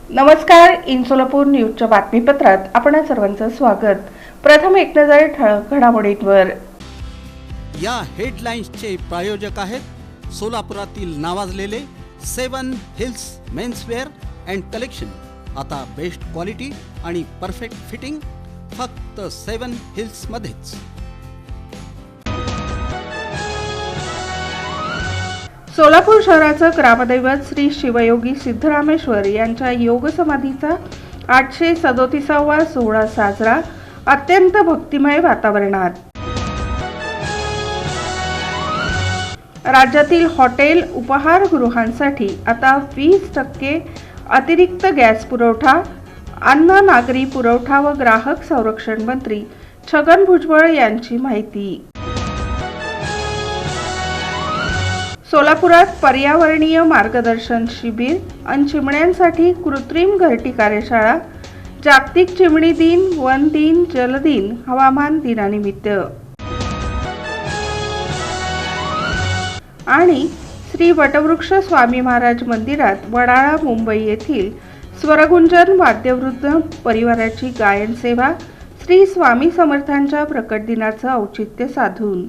नमस्कार. इन सोलापूर न्यूजच्या बातमीपत्रात आपण सर्वांचं स्वागत. प्रथम एक नजर ठळक घडामोडींवर. या हेडलाईन्सचे प्रायोजक आहेत सोलापुरातील नावाजलेले 7 हिल्स मेन्सवेअर अँड कलेक्शन. आता बेस्ट क्वालिटी आणि परफेक्ट फिटिंग फक्त 7 हिल्स मध्येच. सोलापूर शहराचं ग्रामदैवत श्री शिवयोगी सिद्धरामेश्वर यांच्या योग समाधीचा 837वा सोहळा साजरा अत्यंत भक्तिमय वातावरणात. राज्यातील हॉटेल उपाहारगृहांसाठी आता 20% अतिरिक्त गॅस पुरवठा. अन्न नागरी पुरवठा व ग्राहक संरक्षण मंत्री छगन भुजबळ यांची माहिती. सोलापुरात पर्यावरणीय मार्गदर्शन शिबिर आणि चिमण्यांसाठी कृत्रिम घरटी कार्यशाळा. जागतिक चिमणी दिन, वन दिन, जल दिन, हवामान दिनानिमित्त. आणि श्री वटवृक्ष स्वामी महाराज मंदिरात वडाळा मुंबई येथील स्वरगुंजन वाद्यवृंद परिवाराची गायन सेवा श्री स्वामी समर्थांच्या प्रकट दिनाचं औचित्य साधून.